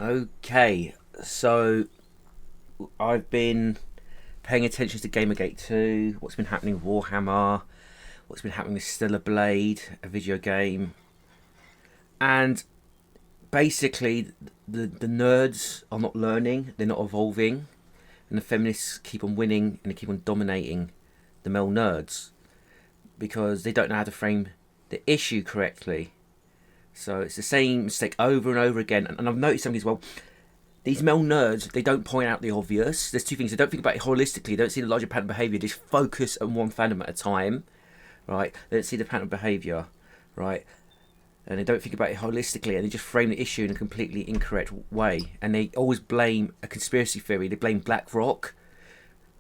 Okay, so I've been paying attention to Gamergate 2, what's been happening with Warhammer, what's been happening with Stellar Blade, a video game, and basically the nerds are not learning, they're not evolving, and the feminists keep on winning and they keep on dominating the male nerds because they don't know how to frame the issue correctly. So it's the same mistake over and over again. And I've noticed something as well. These male nerds, they don't point out the obvious. There's two things. They don't think about it holistically. They don't see the larger pattern of behaviour. They just focus on one fandom at a time, right? They don't see the pattern of behaviour, right? And they don't think about it holistically. And they just frame the issue in a completely incorrect way. And they always blame a conspiracy theory. They blame BlackRock.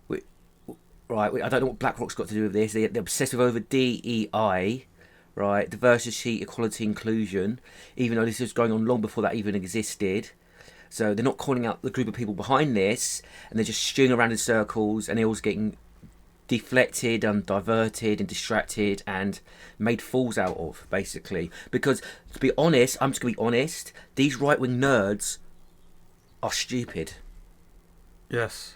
Right? I don't know what BlackRock's got to do with this. They're obsessed with over DEI. Right, diversity, equality, inclusion, even though this was going on long before that even existed. So they're not calling out the group of people behind this, and they're just stewing around in circles, and they're always getting deflected and diverted and distracted and made fools out of, basically. Because, to be honest, I'm just going to be honest, these right-wing nerds are stupid. Yes.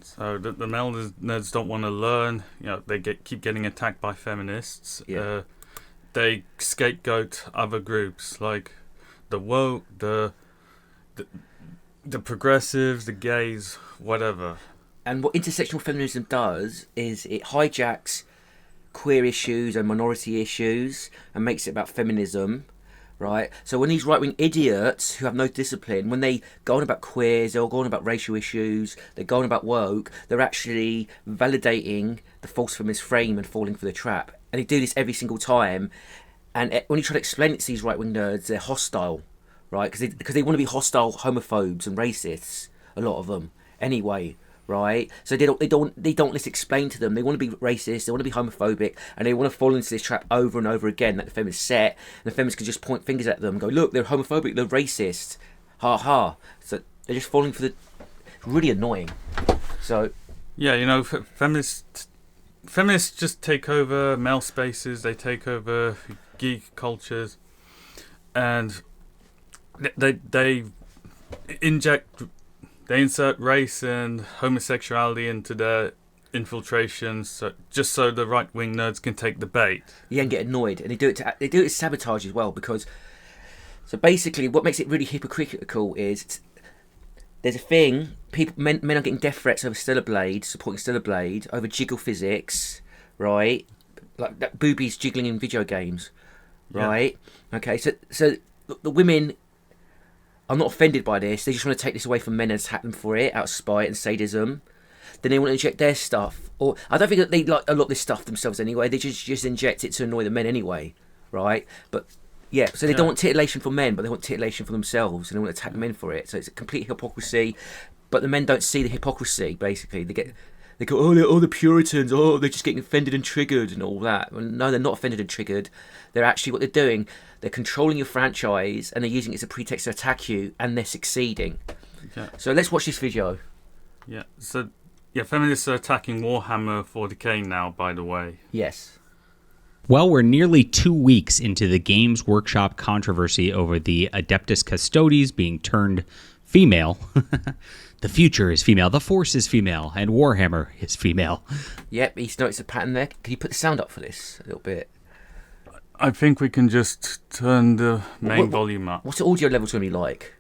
So the male nerds don't want to learn. You know, they keep getting attacked by feminists. Yeah. They scapegoat other groups like the woke, the progressives, the gays, whatever. And what intersectional feminism does is it hijacks queer issues and minority issues and makes it about feminism. Right, so when these right-wing idiots who have no discipline, when they go on about queers, they're all going about racial issues, they're going about woke, they're actually validating the false feminist frame and falling for the trap. And they do this every single time. And when you try to explain it to these right-wing nerds, they're hostile, right? Because they want to be hostile homophobes and racists, a lot of them, anyway. Right, so they don't let's explain to them. They want to be racist, they want to be homophobic, and they want to fall into this trap over and over again that the feminists set. And the feminists can just point fingers at them and go, "Look, they're homophobic, they're racist, ha ha." So they're just falling for the. It's really annoying. So yeah, you know, feminists just take over male spaces. They take over geek cultures, and they inject. They insert race and homosexuality into their infiltrations, just so the right-wing nerds can take the bait. Yeah, and get annoyed, and they do it to sabotage as well. Because so basically, what makes it really hypocritical is there's a thing. Men are getting death threats over Stellar Blade, supporting Stellar Blade over jiggle physics, right? Like that boobies jiggling in video games, right? Yeah. Okay, so the women. I'm not offended by this. They just want to take this away from men and attack them for it out of spite and sadism. Then they want to inject their stuff. Or I don't think that they like a lot of this stuff themselves anyway. They just inject it to annoy the men anyway, right? But yeah, so they don't want titillation for men, but they want titillation for themselves, and they want to attack the men for it. So it's a complete hypocrisy. But the men don't see the hypocrisy. Basically, they go, oh, they're all the Puritans. Oh, they're just getting offended and triggered and all that. Well, no, they're not offended and triggered. They're actually what they're doing. They're controlling your franchise and they're using it as a pretext to attack you, and they're succeeding. Yeah. So let's watch this video. Yeah. So yeah, feminists are attacking Warhammer 40k now, by the way. Yes. Well, we're nearly 2 weeks into the Games Workshop controversy over the Adeptus Custodes being turned female. The future is female, the Force is female, and Warhammer is female. Yep, he's noticed a pattern there. Can you put the sound up for this a little bit? I think we can just turn the main volume up. What's the audio level going to be like?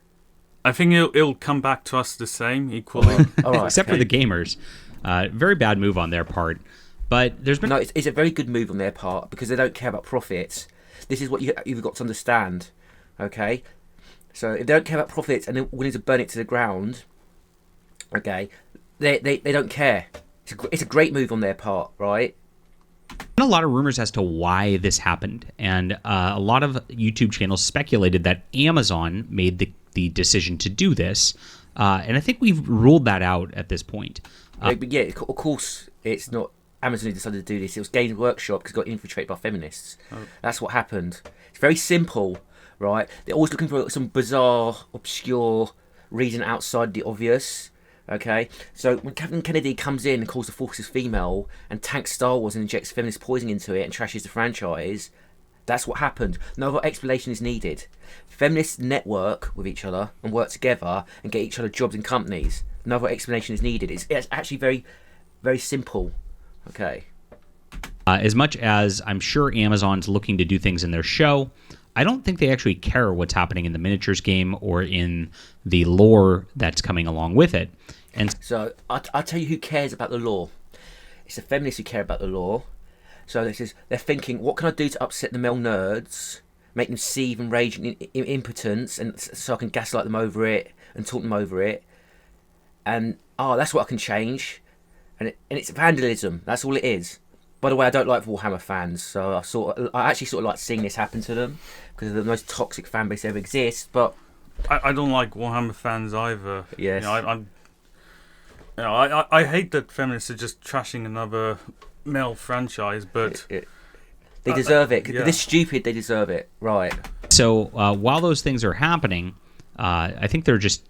I think it'll come back to us the same, equally. All right, except for the gamers. Very bad move on their part. But there's been... No, it's a very good move on their part because they don't care about profits. This is what you've got to understand, okay? So if they don't care about profits and they're willing to burn it to the ground, okay, they don't care. It's a great move on their part, right? A lot of rumors as to why this happened, and a lot of YouTube channels speculated that Amazon made the decision to do this, and I think we've ruled that out at this point. Yeah, of course it's not Amazon who decided to do this. It was Games Workshop because it got infiltrated by feminists. Oh. That's what happened. It's very simple, right? They're always looking for some bizarre, obscure reason outside the obvious. Okay, so when Captain Kennedy comes in and calls the forces female and tanks Star Wars and injects feminist poison into it and trashes the franchise, That's what happened. No other explanation is needed. Feminists network with each other and work together and get each other jobs in companies. No other explanation is needed. It's actually very, very simple. Okay. As much as I'm sure Amazon's looking to do things in their show, I don't think they actually care what's happening in the miniatures game or in the lore that's coming along with it. And so I'll tell you who cares about the law. It's the feminists who care about the law. So they're thinking, what can I do to upset the male nerds, make them seethe and rage in impotence, and so I can gaslight them over it and talk them over it. And that's what I can change. And it's vandalism. That's all it is. By the way, I don't like Warhammer fans, so I actually sort of like seeing this happen to them because they're the most toxic fan base ever exists. But I don't like Warhammer fans either. Yes. I hate that feminists are just trashing another male franchise, but they deserve it. Yeah. They're stupid. They deserve it. Right. So while those things are happening, I think they're just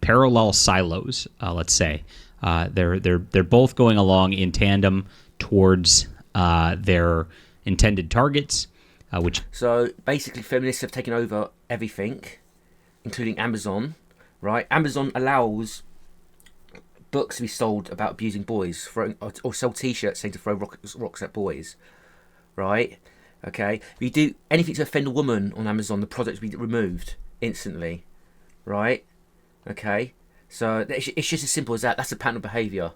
parallel silos. Let's say they're both going along in tandem towards their intended targets. So basically, feminists have taken over everything, including Amazon. Right? Amazon allows books to be sold about abusing boys, or sell T-shirts saying to throw rocks at boys. Right? Okay. If you do anything to offend a woman on Amazon, the product will be removed instantly. Right? Okay. So it's just as simple as that. That's a pattern of behaviour.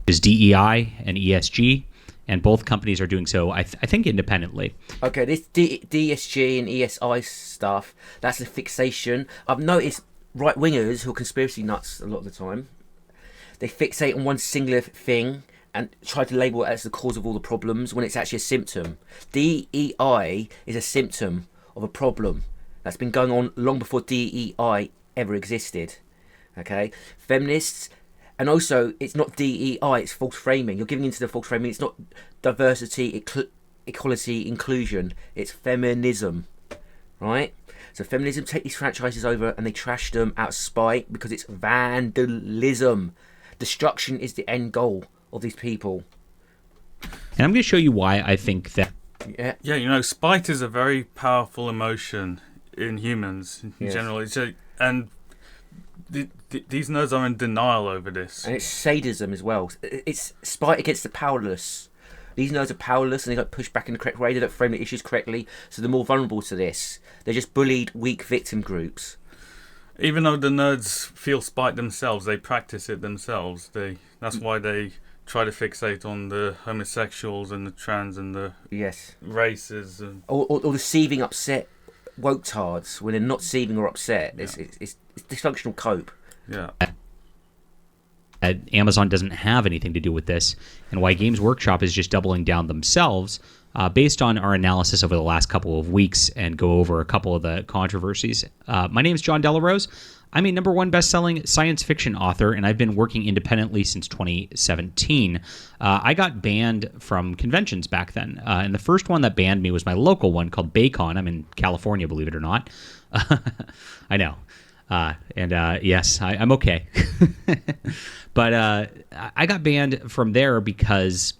Is DEI and ESG, and both companies are doing so, I think, independently. Okay, this DSG and ESI stuff, that's a fixation. I've noticed right-wingers who are conspiracy nuts a lot of the time, they fixate on one singular thing and try to label it as the cause of all the problems when it's actually a symptom. DEI is a symptom of a problem that's been going on long before DEI ever existed. Okay, feminists, and also it's not DEI, it's false framing. You're giving into the false framing. It's not diversity, equality, inclusion. It's feminism, right? So feminism take these franchises over and they trash them out of spite because it's vandalism. Destruction is the end goal of these people. And I'm going to show you why I think that. Yeah, spite is a very powerful emotion in humans in general. And these nerds are in denial over this. And it's sadism as well. It's spite against the powerless. These nerds are powerless and they don't push back in the correct way. They don't frame the issues correctly, so they're more vulnerable to this. They're just bullied, weak victim groups. Even though the nerds feel spite themselves, they practice it themselves. That's why they try to fixate on the homosexuals and the trans and the races. Or the seething upset woke-tards when they're not seething or upset. Yeah. It's dysfunctional cope. Yeah. Amazon doesn't have anything to do with this, and why Games Workshop is just doubling down themselves based on our analysis over the last couple of weeks and go over a couple of the controversies. My name is John Delarose. I'm a #1 best-selling science fiction author, and I've been working independently since 2017. I got banned from conventions back then, and the first one that banned me was my local one called Baycon. I'm in California, believe it or not. I know. Yes, I'm okay. But I got banned from there because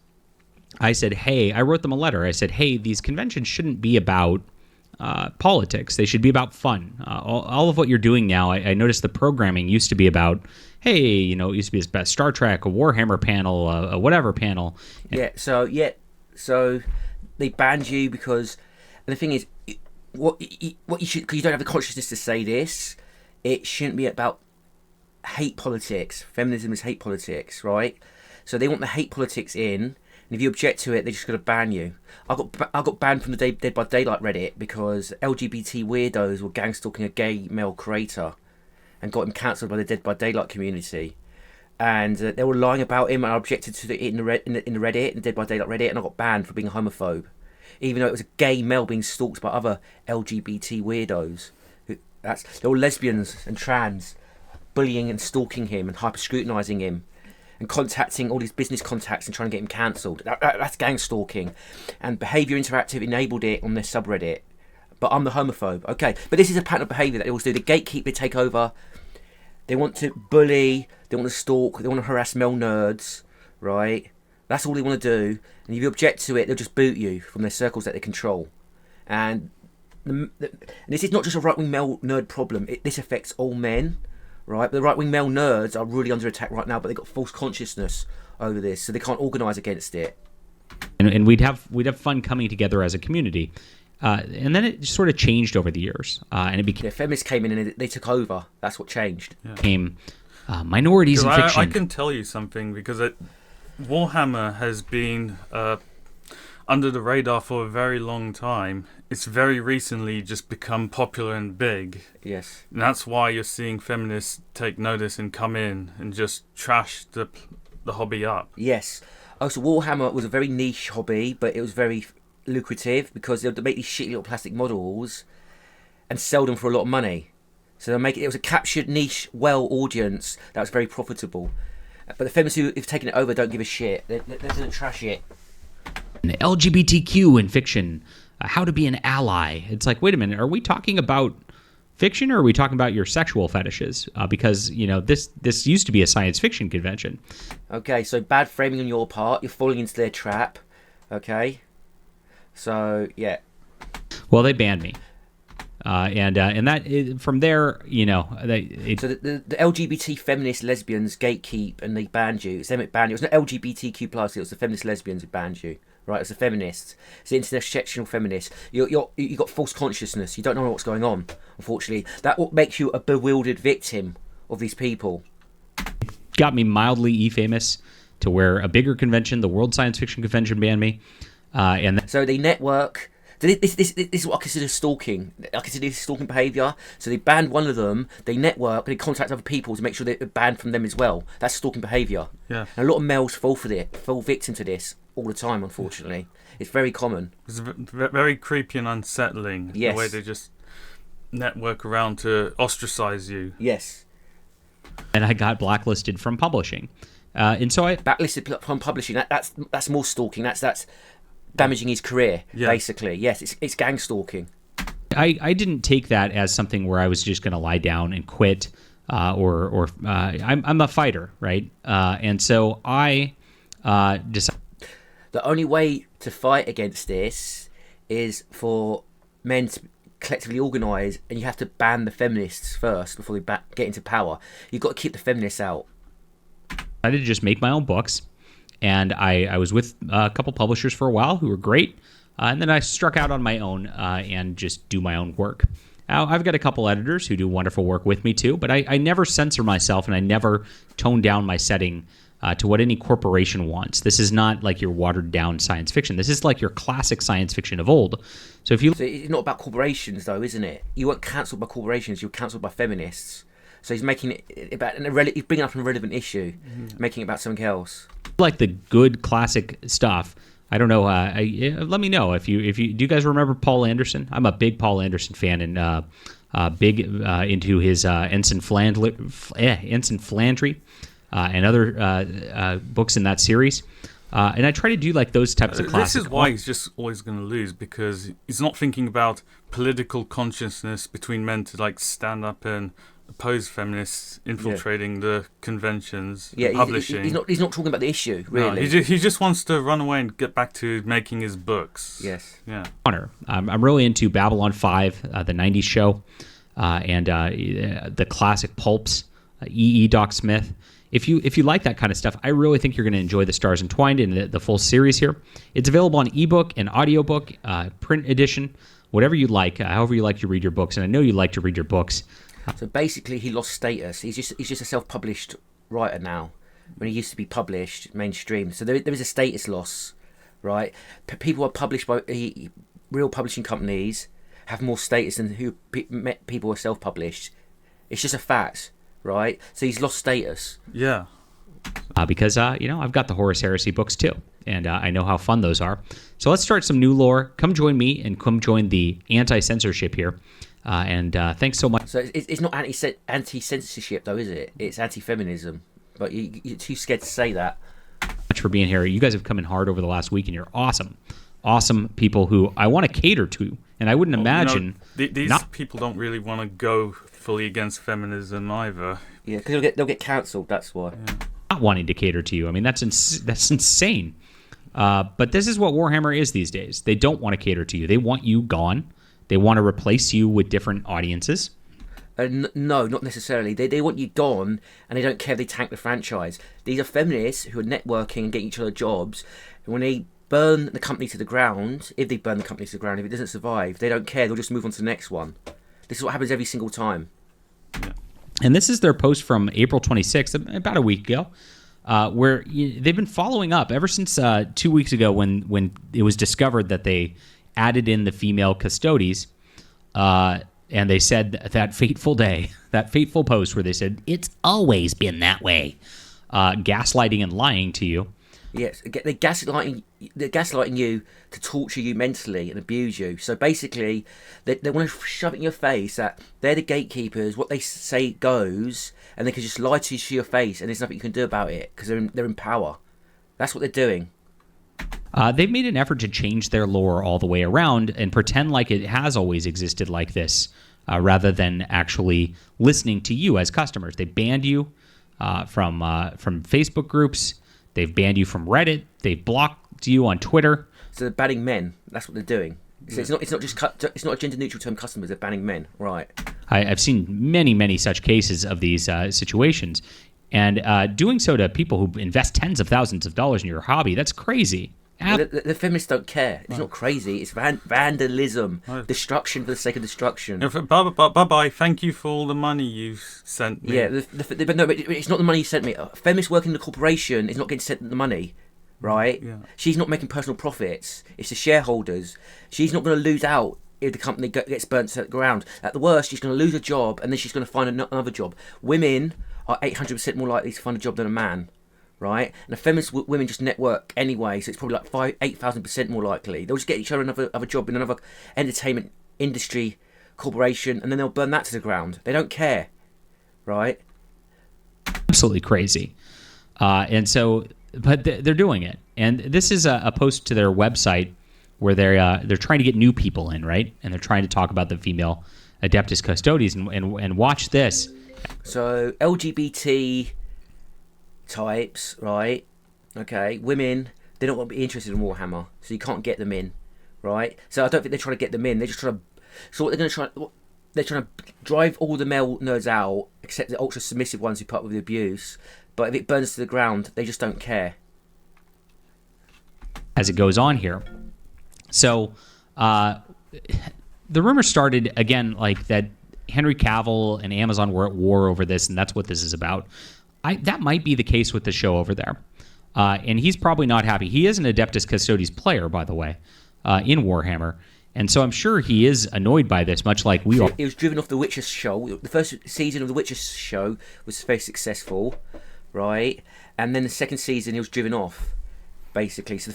I said, hey, I wrote them a letter. I said, hey, these conventions shouldn't be about politics. They should be about fun. All of what you're doing now, I noticed the programming used to be about, hey, it used to be a Star Trek, a Warhammer panel, a whatever panel. So they banned you because, and the thing is, what you should, because you don't have the consciousness to say this, it shouldn't be about hate politics. Feminism is hate politics, right? So they want the hate politics in, and if you object to it, they're just going to ban you. I got banned from the Dead by Daylight Reddit because LGBT weirdos were gang stalking a gay male creator, and got him cancelled by the Dead by Daylight community. And they were lying about him, and I objected to it in the Reddit, in the Dead by Daylight Reddit, and I got banned for being a homophobe, even though it was a gay male being stalked by other LGBT weirdos. They're all lesbians and trans, bullying and stalking him and hyper scrutinising him, and contacting all these business contacts and trying to get him cancelled. That's gang stalking. And Behaviour Interactive enabled it on their subreddit. But I'm the homophobe. Okay, but this is a pattern of behaviour that they always do. They gatekeep, they take over. They want to bully, they want to stalk, they want to harass male nerds, right? That's all they want to do. And if you object to it, they'll just boot you from their circles that they control. And and this is not just a right-wing male nerd problem. This affects all men, right? But the right-wing male nerds are really under attack right now, but they've got false consciousness over this, so they can't organise against it. And we'd have fun coming together as a community. And then it sort of changed over the years, and it became feminists came in and they took over. That's what changed. Became minorities in fiction. I can tell you something, because Warhammer has been under the radar for a very long time. It's very recently just become popular and big. Yes. And that's why you're seeing feminists take notice and come in and just trash the hobby up. Yes. Oh, so Warhammer was a very niche hobby, but it was very lucrative because they'll make these shitty little plastic models and sell them for a lot of money. So it was a captured niche, audience that was very profitable. But the feminists who have taken it over don't give a shit. They're going to trash it. LGBTQ in fiction, how to be an ally. It's like, wait a minute, are we talking about fiction or are we talking about your sexual fetishes? Because, this used to be a science fiction convention. Okay, so bad framing on your part. You're falling into their trap. Okay? So, yeah. Well, they banned me. And that from there, So the LGBT feminist lesbians gatekeep and they banned you. It's them that banned you. It was not LGBTQ plus. It was the feminist lesbians who banned you. Right? It's the feminists. It's the intersectional feminists. You got false consciousness. You don't know what's going on. Unfortunately, that what makes you a bewildered victim of these people. Got me mildly e-famous to where a bigger convention, the World Science Fiction Convention, banned me. So they network. This is what I consider stalking. I consider this stalking behaviour. So they banned one of them. They network. They contact other people to make sure they're banned from them as well. That's stalking behaviour. Yeah. And a lot of males fall victim to this all the time. Unfortunately, it's very common. It's very creepy and unsettling. Yes. The way they just network around to ostracize you. Yes. And I got blacklisted from publishing. And so I blacklisted from publishing. That's more stalking. That's damaging his career, basically. Yes, it's gang stalking. I didn't take that as something where I was just going to lie down and quit, or I'm a fighter, right? And so I decided the only way to fight against this is for men to collectively organise, and you have to ban the feminists first before they get into power. You've got to keep the feminists out. I did just make my own books. And I was with a couple publishers for a while who were great. And then I struck out on my own and just do my own work. Now, I've got a couple editors who do wonderful work with me too, but I never censor myself and I never tone down my setting to what any corporation wants. This is not like your watered down science fiction. This is like your classic science fiction of old. So it's not about corporations though, isn't it? You weren't cancelled by corporations, you were cancelled by feminists. So he's making it about he's bringing up an irrelevant issue, making it about something else. Like the good classic stuff. I don't know. Let me know if you do. You guys remember Paul Anderson? I'm a big Paul Anderson fan and big into his Ensign Flandry and other books in that series. And I try to do like those types of classics. This is why he's just always going to lose, because he's not thinking about political consciousness between men to like stand up and oppose feminists infiltrating the conventions, publishing. He's not talking about the issue, really. No, he just wants to run away and get back to making his books. Yes. Yeah. I'm really into Babylon 5, the 90s show, and the classic pulps, E.E. Doc Smith. If you like that kind of stuff, I really think you're going to enjoy The Stars Entwined and the full series here. It's available on ebook and audiobook, print edition, whatever you like, however you like to read your books. And I know you like to read your books. So basically, he lost status. He's just a self-published writer now, when he used to be published mainstream. So there is a status loss, right? People are published by real publishing companies have more status than people are self-published. It's just a fact, right? So he's lost status. Yeah. Because I've got the Horus Heresy books too, and I know how fun those are. So let's start some new lore. Come join me and come join the anti-censorship here. And thanks so much. So it's not anti-censorship, though, is it? It's anti-feminism. But you're too scared to say that. Much for being here. You guys have come in hard over the last week, and you're awesome. Awesome people who I want to cater to. And I wouldn't imagine... these people don't really want to go fully against feminism either. Yeah, because they'll get cancelled, that's why. Yeah. Not wanting to cater to you. I mean, that's insane. But this is what Warhammer is these days. They don't want to cater to you. They want you gone. They want to replace you with different audiences. No, not necessarily. They want you gone, and they don't care if they tank the franchise. These are feminists who are networking and getting each other jobs. And when they burn the company to the ground, if they burn the company to the ground, if it doesn't survive, they don't care. They'll just move on to the next one. This is what happens every single time. And this is their post from April 26th, about a week ago, where they've been following up ever since 2 weeks ago when it was discovered that they added in the female custodies. And they said that fateful day, that fateful post where they said, it's always been that way. Gaslighting and lying to you. Yes, they're gaslighting you to torture you mentally and abuse you. So basically, they want to shove it in your face that they're the gatekeepers, what they say goes, and they can just lie to your face, and there's nothing you can do about it because they're in power. That's what they're doing. They've made an effort to change their lore all the way around and pretend like it has always existed like this, rather than actually listening to you as customers. They banned you from Facebook groups. They've banned you from Reddit. They've blocked you on Twitter. So they're banning men. That's what they're doing. So it's not a gender neutral term. Customers. They're banning men. Right. I've seen many such cases of these situations, and doing so to people who invest tens of thousands of dollars in your hobby. That's crazy. The feminists don't care. It's not crazy. It's vandalism, destruction for the sake of destruction. Bye-bye. Thank you for all the money you've sent me. Yeah, but no, it's not the money you sent me. A feminist working in the corporation is not getting sent the money, right? Yeah. She's not making personal profits. It's the shareholders. She's not going to lose out if the company gets burnt to the ground. At the worst, she's going to lose a job, and then she's going to find another job. Women are 800% more likely to find a job than a man. Right, and the feminist women just network anyway, so it's probably like 8,000% more likely. They'll just get each other another job in another entertainment industry corporation, and then they'll burn that to the ground. They don't care, right? Absolutely crazy, and so, but they're doing it. And this is a post to their website where they're trying to get new people in, right? And they're trying to talk about the female Adeptus Custodes, and watch this. So LGBT types, right? Okay, women, they don't want to be interested in Warhammer, so you can't get them in, right? So I don't think they're trying to get them in. They're just trying to. So what they're going to try? They're trying to drive all the male nerds out, except the ultra submissive ones who put up with the abuse. But if it burns to the ground, they just don't care. As it goes on here, so the rumor started again, like that Henry Cavill and Amazon were at war over this, and that's what this is about. That might be the case with the show over there. And he's probably not happy. He is an Adeptus Custodes player, by the way, in Warhammer. And so I'm sure he is annoyed by this, much like we are. He was driven off the Witcher show. The first season of the Witcher show was very successful, right? And then the second season, he was driven off, basically. So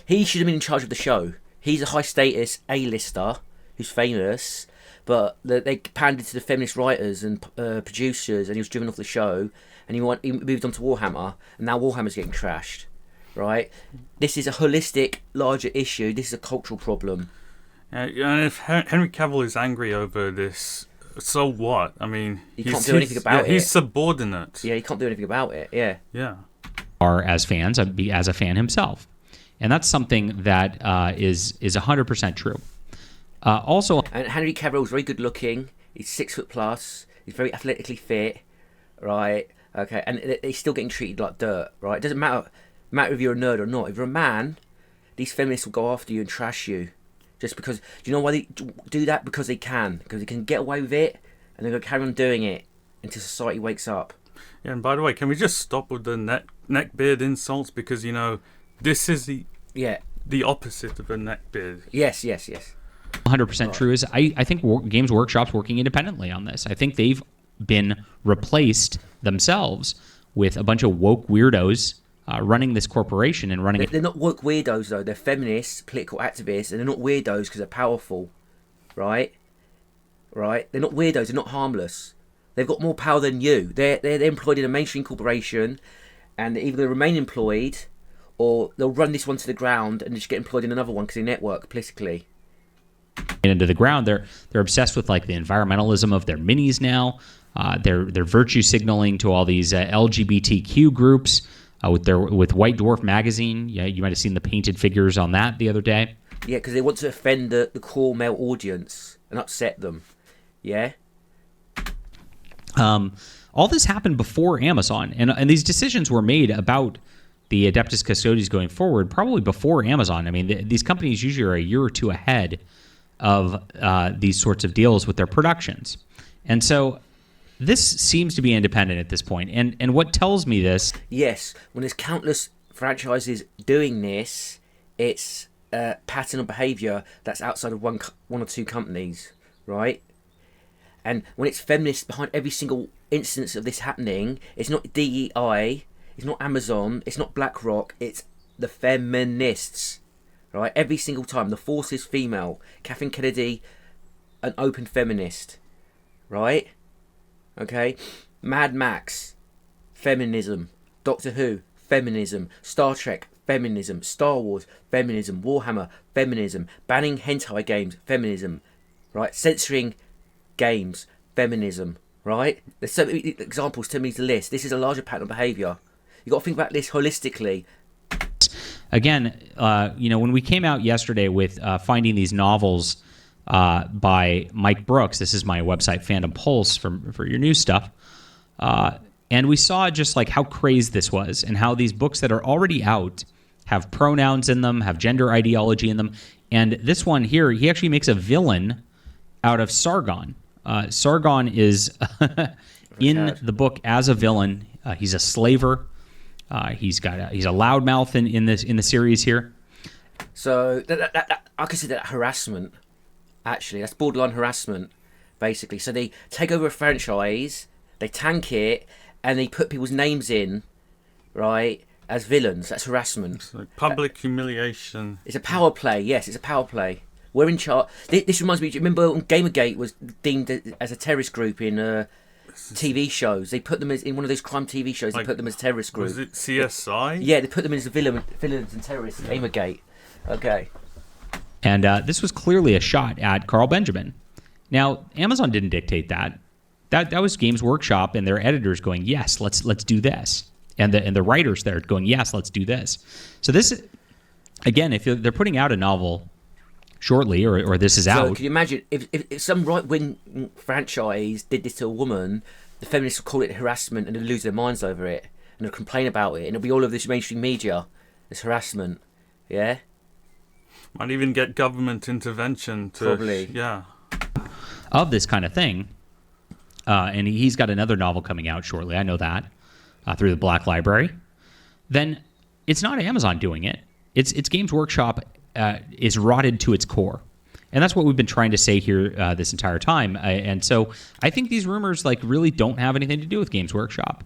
he should have been in charge of the show. He's a high-status A-lister who's famous, but they pandered to the feminist writers and producers, and he was driven off the show. And he moved on to Warhammer, and now Warhammer's getting trashed, right? This is a holistic, larger issue. This is a cultural problem. And if Henry Cavill is angry over this, so what? I mean, he can't do anything about it. He's subordinate. Yeah, he can't do anything about it. Yeah. Yeah. Are as fans, as a fan himself, and that's something that is 100% true. Also, and Henry Cavill is very good looking. He's 6 foot plus. He's very athletically fit, right? Okay, and he's still getting treated like dirt, right? It doesn't matter if you're a nerd or not. If you're a man, these feminists will go after you and trash you. Just because, do you know why they do that? Because they can. Because they can get away with it, and they're going to carry on doing it until society wakes up. Yeah, and by the way, can we just stop with the neckbeard insults? Because, this is the opposite of a neckbeard. Yes. 100% true is I think Games Workshop's working independently on this. I think they've been replaced themselves with a bunch of woke weirdos running this corporation and running. They're not woke weirdos though. They're feminists, political activists, and they're not weirdos because they're powerful, right? They're not weirdos. They're not harmless. They've got more power than you. They're employed in a mainstream corporation, and either they remain employed, or they'll run this one to the ground and just get employed in another one because they network politically. Into the ground, they're obsessed with like the environmentalism of their minis now. They're virtue signaling to all these LGBTQ groups. with White Dwarf magazine. Yeah, you might have seen the painted figures on that the other day. Yeah, because they want to offend the core male audience and upset them. Yeah. All this happened before Amazon, and these decisions were made about the Adeptus Custodes going forward probably before Amazon. I mean, these companies usually are a year or two ahead of these sorts of deals with their productions. And so this seems to be independent at this point. And what tells me this... Yes, when there's countless franchises doing this, it's a pattern of behaviour that's outside of one or two companies, right? And when it's feminists behind every single instance of this happening, it's not DEI, it's not Amazon, it's not BlackRock, it's the feminists, right? Every single time. The force is female. Kathleen Kennedy, an open feminist, right? Okay? Mad Max, feminism. Doctor Who, feminism. Star Trek, feminism. Star Wars, feminism. Warhammer, feminism. Banning hentai games, feminism, right? Censoring games, feminism, right? There's so many examples to me to list. This is a larger pattern of behaviour. You've got to think about this holistically. Again, when we came out yesterday with finding these novels by Mike Brooks, this is my website, Fandom Pulse, for your news stuff, and we saw just like how crazed this was and how these books that are already out have pronouns in them, have gender ideology in them. And this one here, he actually makes a villain out of Sargon. Sargon is in the book as a villain. He's a slaver. He's a loudmouth in the series here. So I consider that harassment. Actually, that's borderline harassment, basically. So they take over a franchise, they tank it, and they put people's names in, right, as villains. That's harassment. It's like public humiliation. It's a power play. Yes, it's a power play. We're in charge. This reminds me. Do you remember when Gamergate was deemed as a terrorist group in TV shows? They put them as in one of those crime TV shows. They put them as a terrorist group. Was it CSI? Yeah, they put them as the villains and terrorists. Yeah. Gamergate. Okay. And this was clearly a shot at Carl Benjamin. Now, Amazon didn't dictate that. That was Games Workshop and their editors going, yes, let's do this, and the writers there going, yes, let's do this. So this, again, if they're putting out a novel shortly, or this is out. So can you imagine if some right-wing franchise did this to a woman, the feminists would call it harassment and they'd lose their minds over it and they'd complain about it, and it'll be all of this mainstream media as harassment. Yeah. Might even get government intervention to probably. Yeah. Of this kind of thing, and he's got another novel coming out shortly. I know that through the Black Library. Then it's not Amazon doing it. It's Games Workshop is rotted to its core. And that's what we've been trying to say here this entire time. And so I think these rumors like really don't have anything to do with Games Workshop,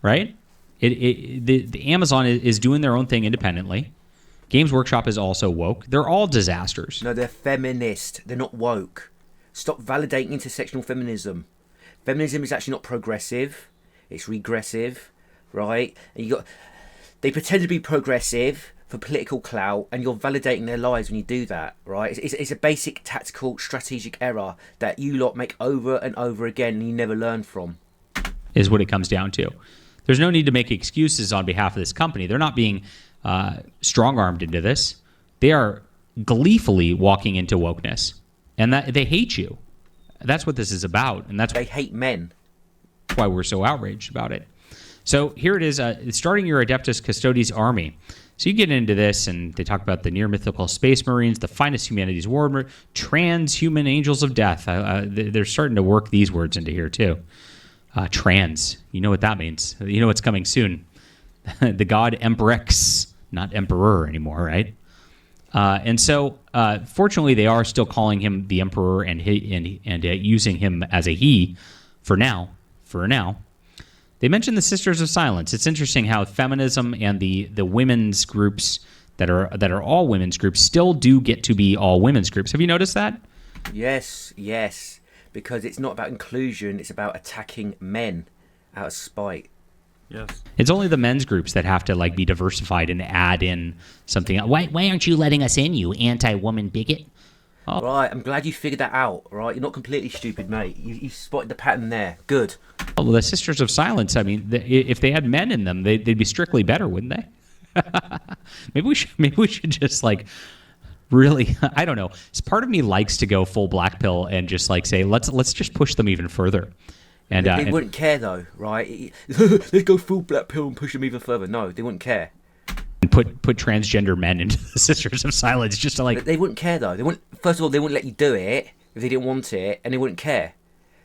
right? The Amazon is doing their own thing independently. Games Workshop is also woke. They're all disasters. No, they're feminist. They're not woke. Stop validating intersectional feminism. Feminism is actually not progressive. It's regressive, right? And they pretend to be progressive for political clout, and you're validating their lies when you do that, right? It's a basic tactical strategic error that you lot make over and over again and you never learn from. Is what it comes down to. There's no need to make excuses on behalf of this company. They're not being strong-armed into this. They are gleefully walking into wokeness, and that they hate you. That's what this is about, and they hate men. That's why we're so outraged about it. So here it is, starting your Adeptus Custodes army. So you get into this, and they talk about the near-mythical space marines, the finest humanities war, transhuman angels of death. They're starting to work these words into here, too. Trans. You know what that means. You know what's coming soon. The god Emperex, not Emperor anymore, right? And so, fortunately, they are still calling him the Emperor and using him as a he for now. They mentioned the Sisters of Silence. It's interesting how feminism and the women's groups that are all women's groups still do get to be all women's groups. Have you noticed that? Yes. Because it's not about inclusion, it's about attacking men out of spite. Yes. It's only the men's groups that have to like be diversified and add in something. Why aren't you letting us in, you anti-woman bigot? Oh. Right, I'm glad you figured that out, right? You're not completely stupid, mate. You spotted the pattern there. Good. Well, the Sisters of Silence, I mean, if they had men in them, they'd be strictly better, wouldn't they? Maybe we should just like really, I don't know. Part of me likes to go full black pill and just like say let's just push them even further. And they wouldn't care though, right? Let's go full black pill and push them even further. No, they wouldn't care. And put transgender men into the Sisters of Silence just to like. But they wouldn't care though. They wouldn't. First of all, they wouldn't let you do it if they didn't want it, and they wouldn't care.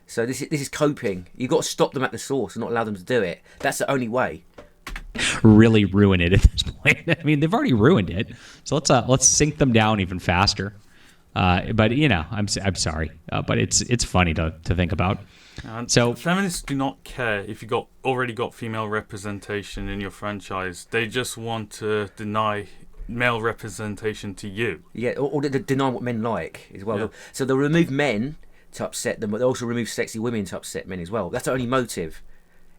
So this is coping. You've got to stop them at the source and not allow them to do it. That's the only way. Really ruin it at this point. I mean, they've already ruined it. So let's sink them down even faster. But you know, I'm sorry, but it's funny to think about. So feminists do not care if you already got female representation in your franchise. They just want to deny male representation to you. Yeah, or they deny what men like as well. Yeah. So they'll remove men to upset them, but they'll also remove sexy women to upset men as well. That's the only motive.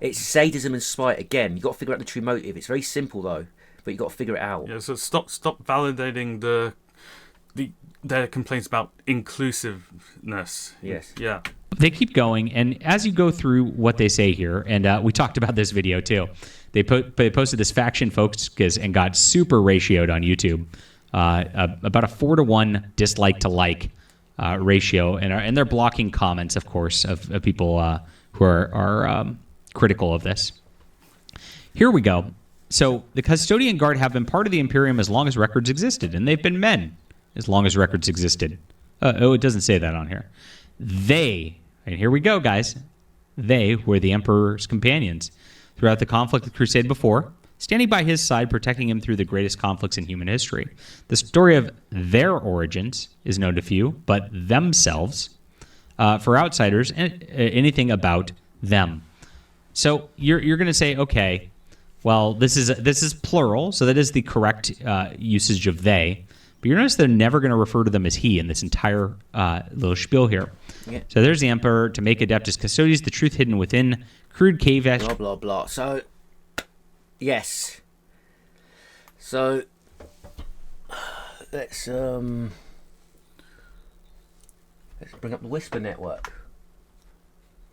It's sadism and spite again. You've got to figure out the true motive. It's very simple though, but you've got to figure it out. Yeah, so stop validating their complaints about inclusiveness. Yes. Yeah. they keep going, and as you go through what they say here, and we talked about this video too, they posted this faction focus and got super ratioed on YouTube, about a 4-to-1 dislike to like ratio, and they're blocking comments, of course, of people who are critical of this. Here we go. So the Custodian Guard have been part of the Imperium as long as records existed, and they've been men as long as records existed. It doesn't say that on here. They, and here we go, guys, they were the Emperor's companions throughout the conflict of the Crusade before, standing by his side, protecting him through the greatest conflicts in human history. The story of their origins is known to few, but themselves, for outsiders, anything about them. So you're going to say, okay, well, this is plural, so that is the correct usage of they. But you notice they're never going to refer to them as he in this entire little spiel here. Yeah. So there's the Emperor to make Adeptus Custodes, the truth hidden within crude cave. Blah blah blah. So yes. So let's bring up the Whisper Network.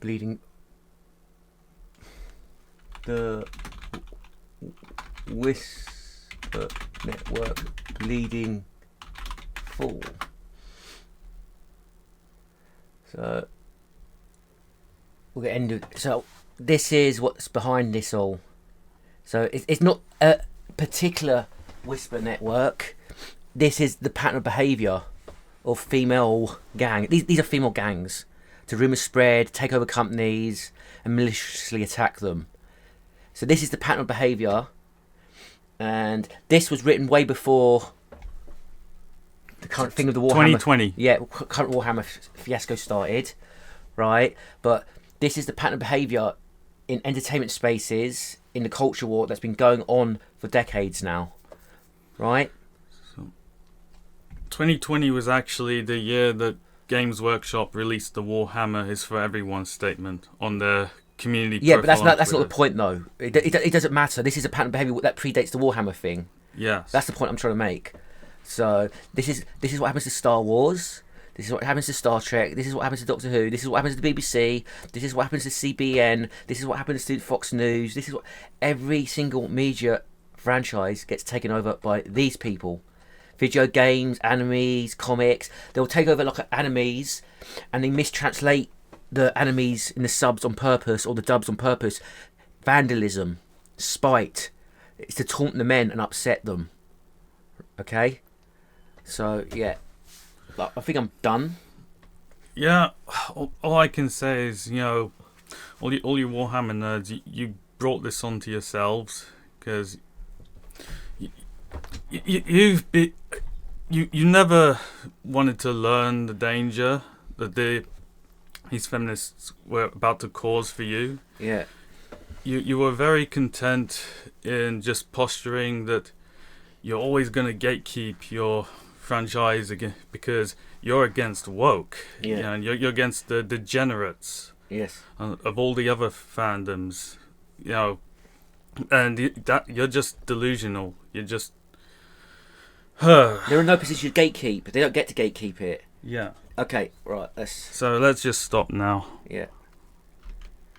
The Whisper Network bleeding full. So we'll get into. So this is what's behind this all. So it's not a particular Whisper Network. This is the pattern of behaviour of female gang. These are female gangs to rumour spread, take over companies, and maliciously attack them. So this is the pattern of behaviour, and this was written way before the current thing of the Warhammer. 2020. Yeah, current Warhammer fiasco started, right? But this is the pattern of behaviour in entertainment spaces, in the culture war that's been going on for decades now, right? So 2020 was actually the year that Games Workshop released the Warhammer is for Everyone statement on their community. Yeah, but that's not the point though. It doesn't matter. This is a pattern of behaviour that predates the Warhammer thing. Yes. That's the point I'm trying to make. So this is what happens to Star Wars. This is what happens to Star Trek. This is what happens to Doctor Who. This is what happens to the BBC. This is what happens to CBN. This is what happens to Fox News. This is what every single media franchise gets taken over by these people. Video games, animes, comics. They'll take over like animes, and they mistranslate the animes in the subs on purpose or the dubs on purpose. Vandalism, spite. It's to taunt the men and upset them. Okay? So, yeah. I think I'm done. Yeah, all I can say is, you know, all you Warhammer nerds, you brought this onto yourselves because you never wanted to learn the danger that these feminists were about to cause for you. Yeah. You were very content in just posturing that you're always going to gatekeep your franchise again because you're against woke. Yeah. You know, and you're against the degenerates. Yes. Of all the other fandoms, you know, and that you're just delusional. You're just. They're in no position to gatekeep. They don't get to gatekeep it. Yeah. Okay. Right. So let's just stop now. Yeah.